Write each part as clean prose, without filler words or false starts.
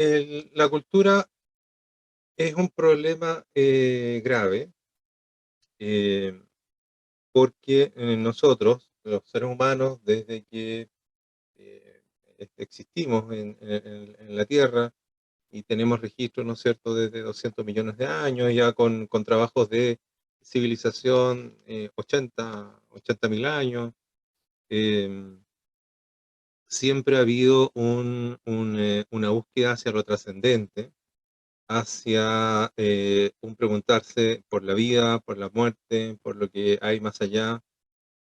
La cultura es un problema grave eh, porque nosotros, los seres humanos, desde que eh, existimos en la Tierra y tenemos registros, ¿no es cierto?, desde 200 millones de años, ya con trabajos de civilización, 80.000 años, eh, siempre ha habido una búsqueda hacia lo trascendente, hacia un preguntarse por la vida, por la muerte, por lo que hay más allá,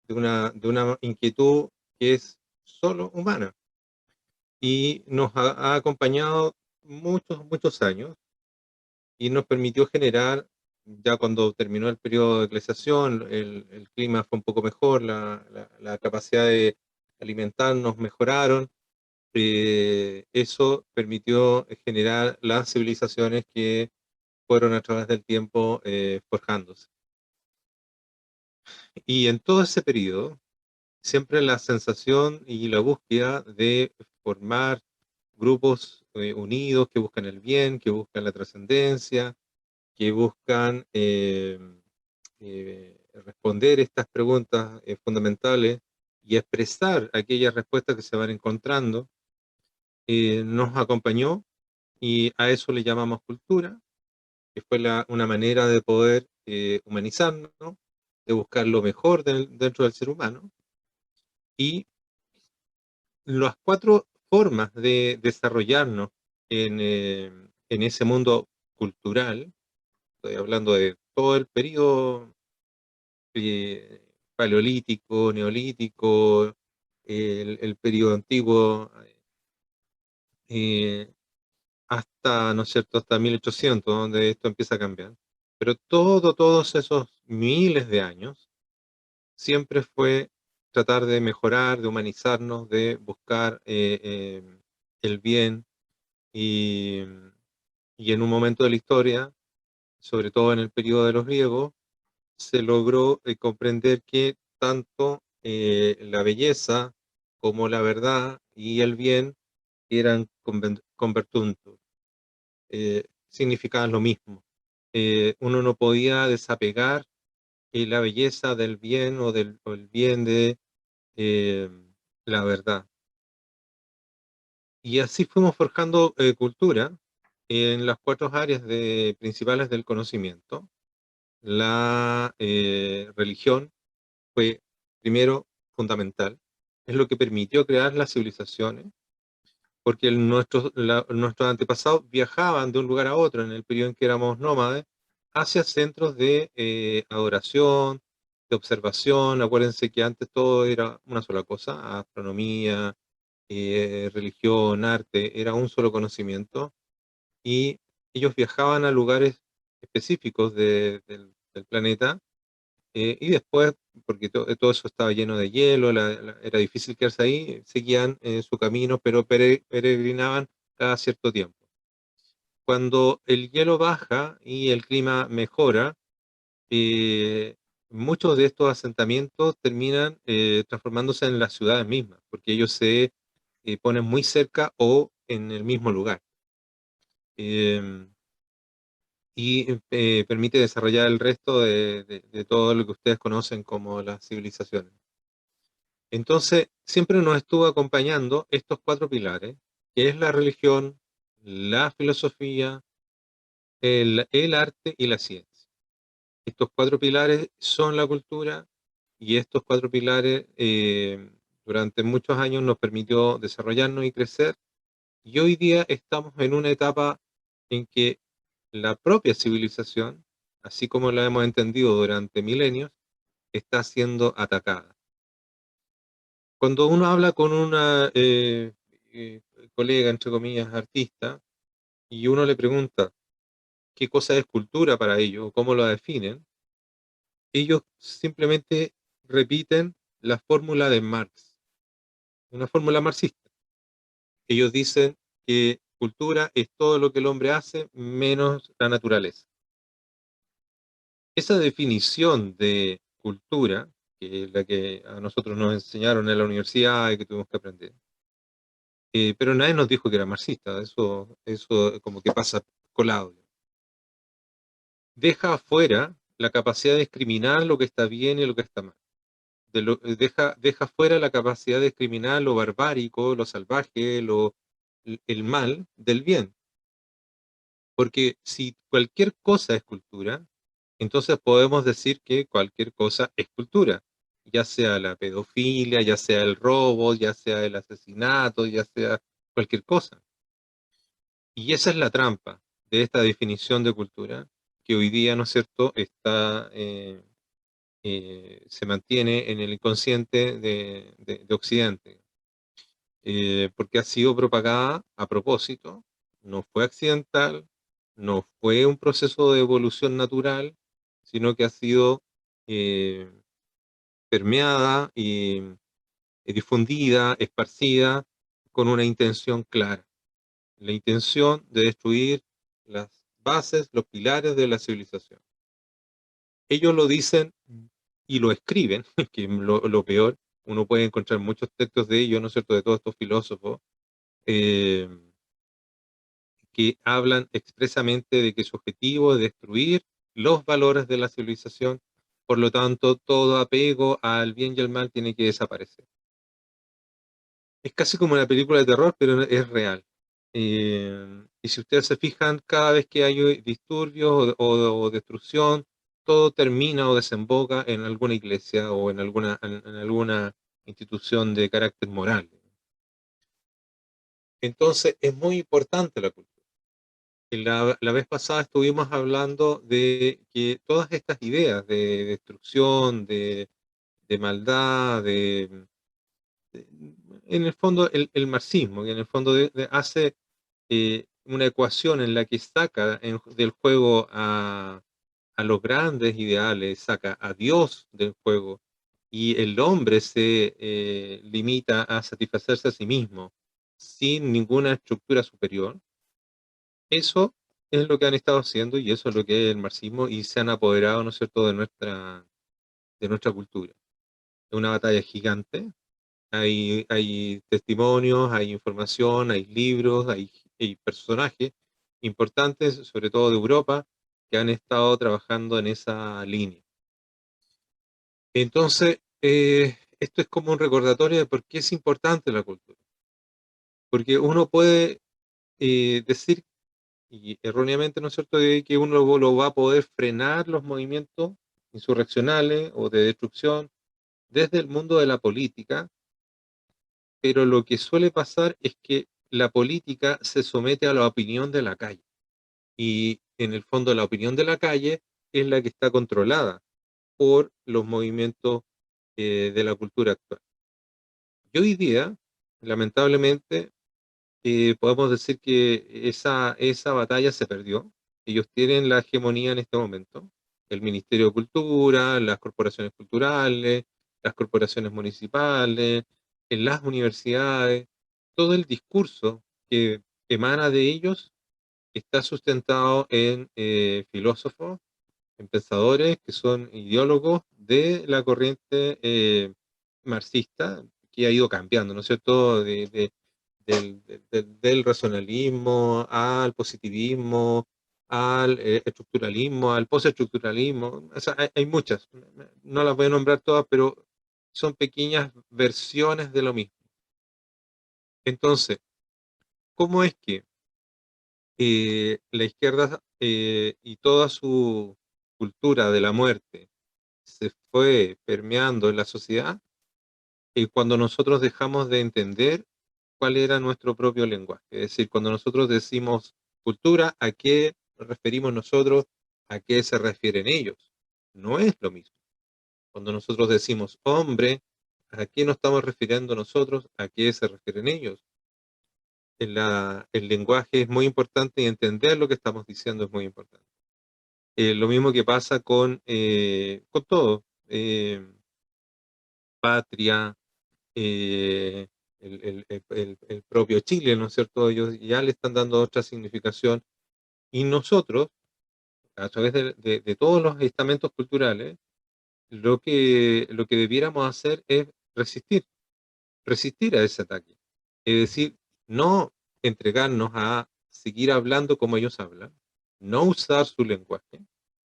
de una inquietud que es solo humana y nos ha acompañado muchos, muchos años y nos permitió generar, ya cuando terminó el periodo de glaciación, el clima fue un poco mejor, la capacidad de alimentarnos mejoraron, eso permitió generar las civilizaciones que fueron a través del tiempo forjándose. Y en todo ese periodo, siempre la sensación y la búsqueda de formar grupos unidos que buscan el bien, que buscan la trascendencia, que buscan responder estas preguntas fundamentales y expresar aquellas respuestas que se van encontrando, nos acompañó y a eso le llamamos cultura, que fue una manera de poder humanizarnos, ¿no?, de buscar lo mejor dentro del ser humano. Y las cuatro formas de desarrollarnos en ese mundo cultural, estoy hablando de todo el periodo eh, paleolítico, neolítico, el periodo antiguo, eh, hasta, ¿no es cierto?, hasta 1800, donde esto empieza a cambiar. Pero todos esos miles de años siempre fue tratar de mejorar, de humanizarnos, de buscar el bien y, y en un momento de la historia, sobre todo en el periodo de los griegos, se logró comprender que tanto la belleza como la verdad y el bien eran convertuntos, significaban lo mismo. Uno no podía desapegar la belleza del bien o el bien de eh, la verdad. Y así fuimos forjando cultura en las cuatro áreas principales del conocimiento. La religión fue, primero, fundamental. Es lo que permitió crear las civilizaciones, porque nuestros antepasados viajaban de un lugar a otro en el periodo en que éramos nómades, hacia centros de adoración, de observación. Acuérdense que antes todo era una sola cosa: astronomía, religión, arte, era un solo conocimiento, y ellos viajaban a lugares específicos del planeta, y después, porque todo eso estaba lleno de hielo, era difícil quedarse ahí, seguían su camino, pero peregrinaban cada cierto tiempo. Cuando el hielo baja y el clima mejora, eh, muchos de estos asentamientos terminan transformándose en las ciudades mismas, porque ellos se ponen muy cerca o en el mismo lugar. Em, y permite desarrollar el resto de todo lo que ustedes conocen como las civilizaciones. Entonces, siempre nos estuvo acompañando estos cuatro pilares, que es la religión, la filosofía, el arte y la ciencia. Estos cuatro pilares son la cultura, y estos cuatro pilares durante muchos años nos permitió desarrollarnos y crecer, y hoy día estamos en una etapa en que la propia civilización, así como la hemos entendido durante milenios, está siendo atacada. Cuando uno habla con una eh, colega, entre comillas, artista, y uno le pregunta qué cosa es cultura para ellos, o cómo lo definen, ellos simplemente repiten la fórmula de Marx, una fórmula marxista. Ellos dicen que cultura es todo lo que el hombre hace menos la naturaleza. Esa definición de cultura, que es la que a nosotros nos enseñaron en la universidad y que tuvimos que aprender, pero nadie nos dijo que era marxista, eso como que pasa colado. Deja afuera la capacidad de discriminar lo que está bien y lo que está mal. Deja fuera la capacidad de discriminar lo barbárico, lo salvaje, el mal del bien. Porque si cualquier cosa es cultura, entonces podemos decir que cualquier cosa es cultura, ya sea la pedofilia, ya sea el robo, ya sea el asesinato, ya sea cualquier cosa. Y esa es la trampa de esta definición de cultura, que hoy día, ¿no es cierto?, se mantiene en el inconsciente de Occidente, porque ha sido propagada a propósito, no fue accidental, no fue un proceso de evolución natural, sino que ha sido eh, permeada y difundida, esparcida, con una intención clara, la intención de destruir las bases, los pilares de la civilización. Ellos lo dicen y lo escriben, que es lo peor. Uno puede encontrar muchos textos de ellos, ¿no es cierto?, de todos estos filósofos, eh, que hablan expresamente de que su objetivo es destruir los valores de la civilización, por lo tanto, todo apego al bien y al mal tiene que desaparecer. Es casi como una película de terror, pero es real. Y si ustedes se fijan, cada vez que hay disturbios o destrucción, todo termina o desemboca en alguna iglesia o en alguna institución de carácter moral. Entonces, es muy importante la cultura. La vez pasada estuvimos hablando de que todas estas ideas de destrucción, de maldad, de- en el fondo el marxismo, que en el fondo hace una ecuación en la que saca del juego a los grandes ideales, saca a Dios del juego y el hombre se limita a satisfacerse a sí mismo sin ninguna estructura superior. Eso es lo que han estado haciendo y eso es lo que es el marxismo y se han apoderado, ¿no es cierto?, de nuestra cultura. Es una batalla gigante. Hay testimonios, hay información, hay libros, hay personajes importantes, sobre todo de Europa, que han estado trabajando en esa línea. Entonces, esto es como un recordatorio de por qué es importante la cultura. Porque uno puede decir, y erróneamente, ¿no es cierto?, de que uno lo va a poder frenar los movimientos insurreccionales o de destrucción desde el mundo de la política, pero lo que suele pasar es que la política se somete a la opinión de la calle. Y en el fondo la opinión de la calle es la que está controlada por los movimientos de la cultura actual. Y hoy día, lamentablemente, podemos decir que esa batalla se perdió. Ellos tienen la hegemonía en este momento. El Ministerio de Cultura, las corporaciones culturales, las corporaciones municipales, en las universidades, todo el discurso que emana de ellos está sustentado en filósofos, en pensadores que son ideólogos de la corriente marxista que ha ido cambiando, ¿no es cierto?, del racionalismo al positivismo, al estructuralismo, al postestructuralismo. O sea, hay muchas, no las voy a nombrar todas, pero son pequeñas versiones de lo mismo. Entonces, ¿cómo es que la izquierda y toda su cultura de la muerte se fue permeando en la sociedad cuando nosotros dejamos de entender cuál era nuestro propio lenguaje? Es decir, cuando nosotros decimos cultura, ¿a qué nos referimos nosotros? ¿A qué se refieren ellos? No es lo mismo. Cuando nosotros decimos hombre, ¿a qué nos estamos refiriendo nosotros? ¿A qué se refieren ellos? El lenguaje es muy importante y entender lo que estamos diciendo es muy importante. Lo mismo que pasa con todo. Patria, eh, el propio Chile, ¿no es cierto? Ellos ya le están dando otra significación y nosotros, a través de todos los estamentos culturales, lo que debiéramos hacer es resistir a ese ataque. Es decir, no entregarnos a seguir hablando como ellos hablan, no usar su lenguaje,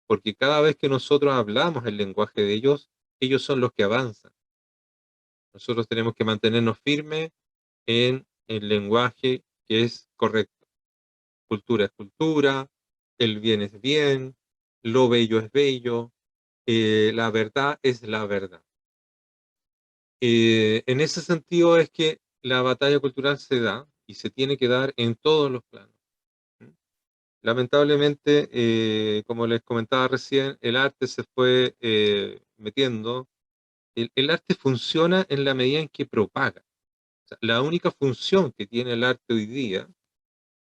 porque cada vez que nosotros hablamos el lenguaje de ellos, ellos son los que avanzan. Nosotros tenemos que mantenernos firmes en el lenguaje que es correcto. Cultura es cultura, el bien es bien, lo bello es bello, la verdad es la verdad. En ese sentido es que la batalla cultural se da y se tiene que dar en todos los planos. Lamentablemente, como les comentaba recién, el arte se fue metiendo. El arte funciona en la medida en que propaga. O sea, la única función que tiene el arte hoy día,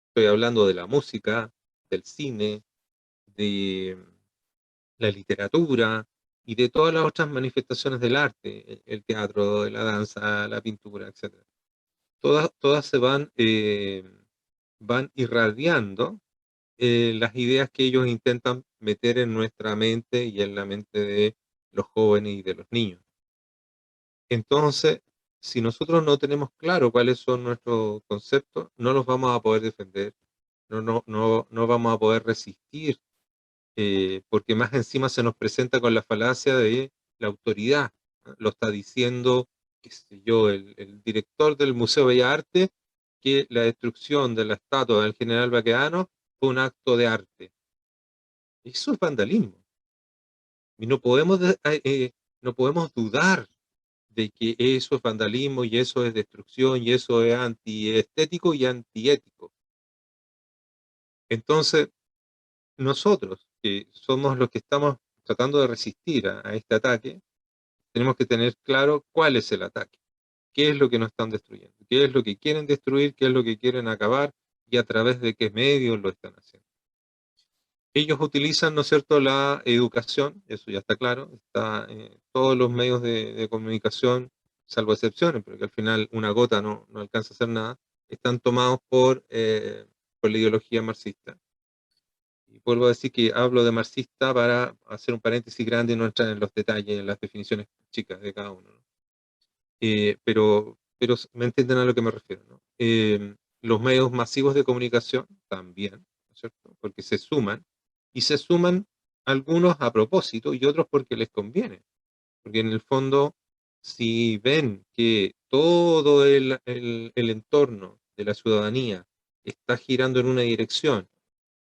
estoy hablando de la música, del cine, de la literatura y de todas las otras manifestaciones del arte, el teatro, la danza, la pintura, etcétera. Todas se van irradiando las ideas que ellos intentan meter en nuestra mente y en la mente de los jóvenes y de los niños. Entonces, si nosotros no tenemos claro cuáles son nuestros conceptos, no los vamos a poder defender, no vamos a poder resistir, porque más encima se nos presenta con la falacia de la autoridad. ¿No? Lo está diciendo, qué sé yo, el director del Museo de Bellas Artes, que la destrucción de la estatua del general Baqueano fue un acto de arte. Eso es vandalismo. Y no podemos dudar de que eso es vandalismo y eso es destrucción y eso es antiestético y antiético. Entonces, nosotros, que somos los que estamos tratando de resistir a este ataque, tenemos que tener claro cuál es el ataque, qué es lo que nos están destruyendo, qué es lo que quieren destruir, qué es lo que quieren acabar y a través de qué medios lo están haciendo. Ellos utilizan, ¿no es cierto?, la educación, eso ya está claro, está en todos los medios de comunicación, salvo excepciones, porque al final una gota no alcanza a hacer nada, están tomados por la ideología marxista. Y vuelvo a decir que hablo de marxista para hacer un paréntesis grande y no entrar en los detalles, en las definiciones chicas de cada uno, ¿no? Pero me entienden a lo que me refiero, ¿no? Los medios masivos de comunicación también, ¿no es cierto? Porque se suman, y se suman algunos a propósito y otros porque les conviene. Porque en el fondo, si ven que todo el entorno de la ciudadanía está girando en una dirección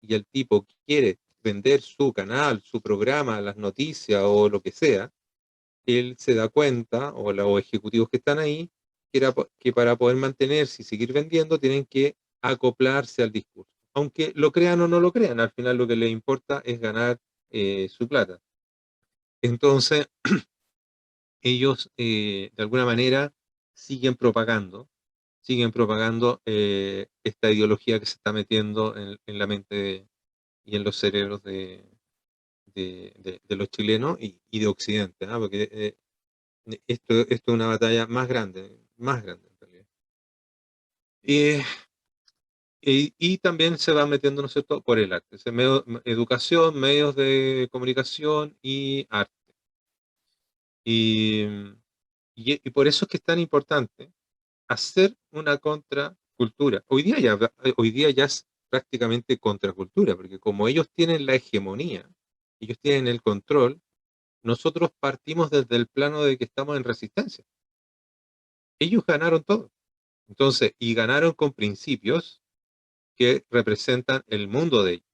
y el tipo quiere vender su canal, su programa, las noticias o lo que sea, él se da cuenta, o los ejecutivos que están ahí, que para poder mantenerse y seguir vendiendo tienen que acoplarse al discurso. Aunque lo crean o no lo crean, al final lo que les importa es ganar su plata. Entonces, ellos de alguna manera siguen propagando esta ideología que se está metiendo en la mente y en los cerebros de los chilenos y de Occidente, ¿no? Porque esto es una batalla más grande en realidad. Y, y también se va metiendo, ¿no es cierto?, por el arte, educación, medios de comunicación y arte. Y, y por eso es que es tan importante hacer una contracultura. Hoy día ya es prácticamente contracultura, porque como ellos tienen la hegemonía, ellos tienen el control, nosotros partimos desde el plano de que estamos en resistencia. Ellos ganaron todo. Entonces, y ganaron con principios que representan el mundo de ellos.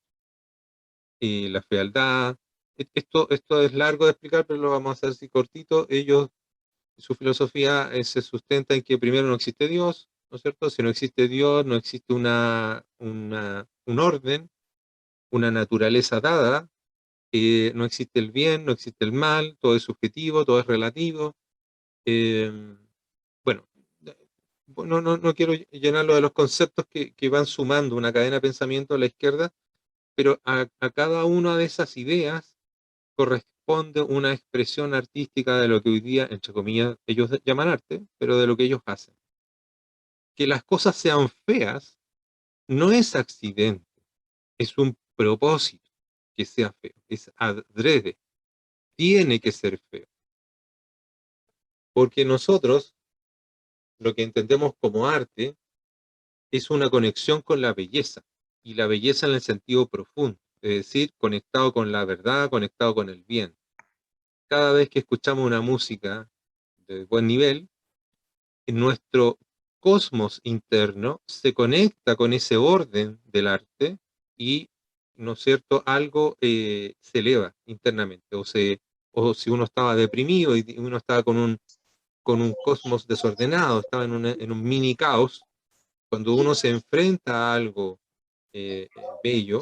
Y la fealdad, esto es largo de explicar, pero lo vamos a hacer así cortito. Ellos, su filosofía se sustenta en que primero no existe Dios, ¿no es cierto? Si no existe Dios, no existe un orden, una naturaleza dada, no existe el bien, no existe el mal, todo es subjetivo, todo es relativo. Eh, bueno, no quiero llenarlo de los conceptos que van sumando una cadena de pensamiento a la izquierda, pero a cada una de esas ideas corresponde una expresión artística de lo que hoy día, entre comillas, ellos llaman arte, pero de lo que ellos hacen. Que las cosas sean feas no es accidente, es un propósito que sea feo, es adrede, tiene que ser feo. Porque nosotros, lo que entendemos como arte, es una conexión con la belleza, y la belleza en el sentido profundo, es decir, conectado con la verdad, conectado con el bien. Cada vez que escuchamos una música de buen nivel, nuestro cosmos interno se conecta con ese orden del arte y, ¿no es cierto?, algo se eleva internamente. O si uno estaba deprimido y uno estaba con un cosmos desordenado, estaba en un mini caos, cuando uno se enfrenta a algo bello,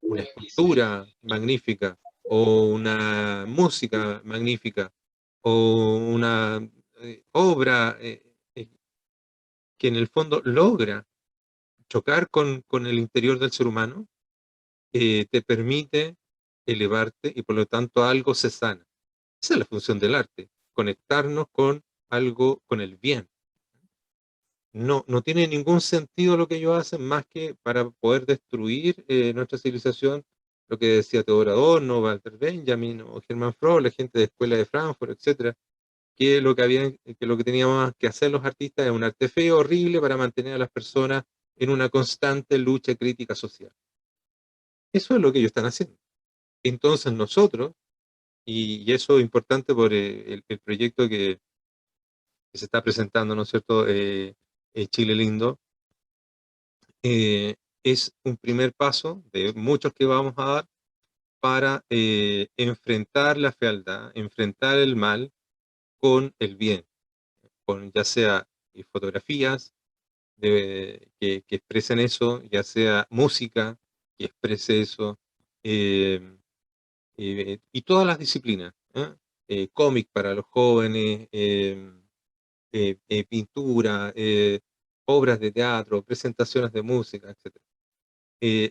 una escultura magnífica, o una música magnífica, o una obra que en el fondo logra chocar con el interior del ser humano, te permite elevarte y por lo tanto algo se sana. Esa es la función del arte, conectarnos con algo, con el bien. No tiene ningún sentido lo que ellos hacen más que para poder destruir nuestra civilización, lo que decía Theodor Adorno, Walter Benjamin o Hermann Freud, la gente de Escuela de Frankfurt, etcétera, que lo que teníamos que hacer los artistas es un arte feo, horrible, para mantener a las personas en una constante lucha crítica social. Eso es lo que ellos están haciendo. Entonces nosotros, y eso es importante por el proyecto que se está presentando, ¿no es cierto?, Chile Lindo, eh, es un primer paso de muchos que vamos a dar para enfrentar la fealdad, enfrentar el mal con el bien, con ya sea fotografías que expresen eso, ya sea música que exprese eso, eh, y todas las disciplinas, ¿eh? Cómic para los jóvenes, pintura, obras de teatro, presentaciones de música, etc.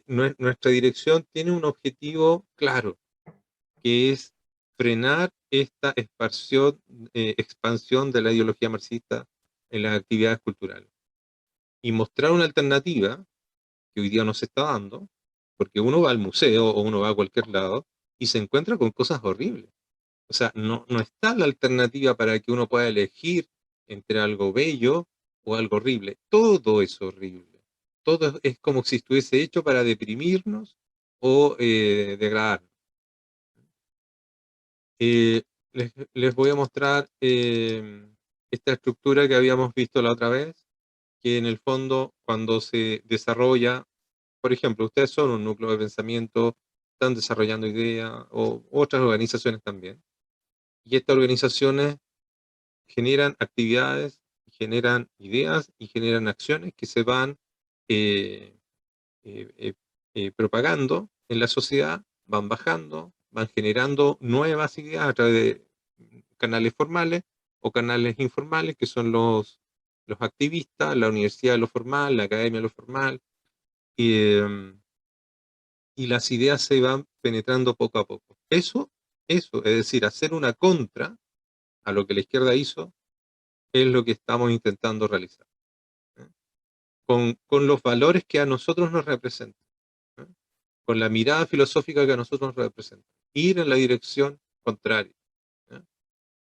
Nuestra dirección tiene un objetivo claro, que es frenar esta expansión de la ideología marxista en las actividades culturales y mostrar una alternativa que hoy día no se está dando, porque uno va al museo o uno va a cualquier lado y se encuentra con cosas horribles. O sea, no está la alternativa para que uno pueda elegir entre algo bello o algo horrible. Todo es horrible. Todo es como si estuviese hecho para deprimirnos o degradarnos. Les voy a mostrar esta estructura que habíamos visto la otra vez, que en el fondo cuando se desarrolla, por ejemplo, ustedes son un núcleo de pensamiento, están desarrollando ideas, o otras organizaciones también, y estas organizaciones generan actividades, generan ideas y generan acciones que se van eh, eh, eh, propagando en la sociedad, van bajando, van generando nuevas ideas a través de canales formales o canales informales, que son los activistas, la universidad de lo formal, la academia de lo formal, y las ideas se van penetrando poco a poco. Eso, es decir, hacer una contra a lo que la izquierda hizo, es lo que estamos intentando realizar, ¿eh? Con los valores que a nosotros nos representan, ¿eh? Con la mirada filosófica que a nosotros nos representa. Ir en la dirección contraria, ¿eh?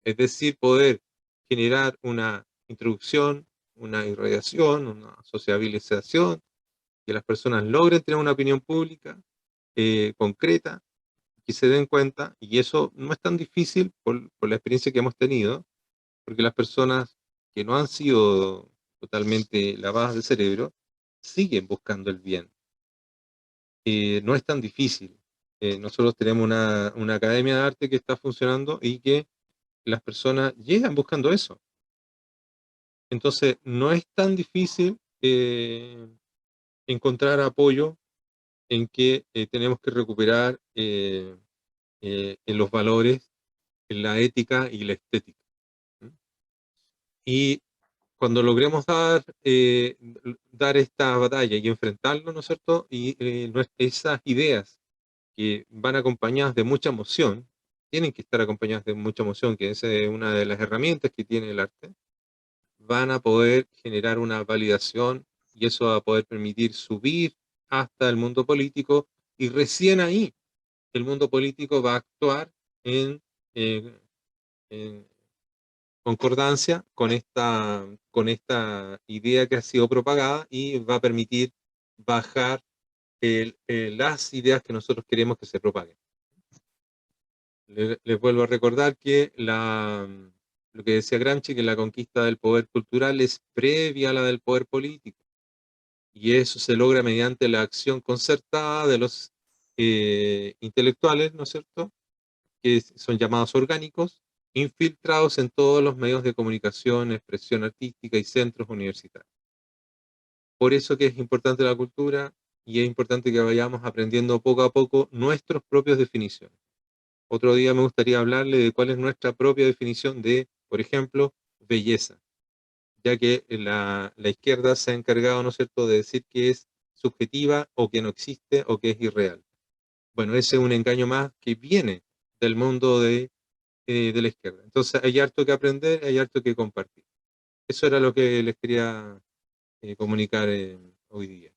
Es decir, poder generar una introducción, una irradiación, una sociabilización, que las personas logren tener una opinión pública concreta, que se den cuenta, y eso no es tan difícil por la experiencia que hemos tenido, porque las personas que no han sido totalmente lavadas de cerebro siguen buscando el bien. No es tan difícil. Nosotros tenemos una academia de arte que está funcionando y que las personas llegan buscando eso. Entonces, no es tan difícil encontrar apoyo en que tenemos que recuperar en los valores, en la ética y la estética. Y cuando logremos dar esta batalla y enfrentarlo, ¿no es cierto? Y esas ideas que van acompañadas de mucha emoción, tienen que estar acompañadas de mucha emoción, que esa es una de las herramientas que tiene el arte, van a poder generar una validación y eso va a poder permitir subir hasta el mundo político, y recién ahí el mundo político va a actuar en, en, concordancia con esta idea que ha sido propagada y va a permitir bajar las ideas que nosotros queremos que se propaguen. Les vuelvo a recordar que lo que decía Gramsci, que la conquista del poder cultural es previa a la del poder político. Y eso se logra mediante la acción concertada de los intelectuales, ¿no es cierto?, que son llamados orgánicos, infiltrados en todos los medios de comunicación, expresión artística y centros universitarios. Por eso que es importante la cultura y es importante que vayamos aprendiendo poco a poco nuestras propias definiciones. Otro día me gustaría hablarle de cuál es nuestra propia definición de, por ejemplo, belleza, ya que la izquierda se ha encargado, ¿no es cierto?, de decir que es subjetiva o que no existe o que es irreal. Bueno, ese es un engaño más que viene del mundo de la izquierda. Entonces hay harto que aprender, hay harto que compartir. Eso era lo que les quería comunicar hoy día.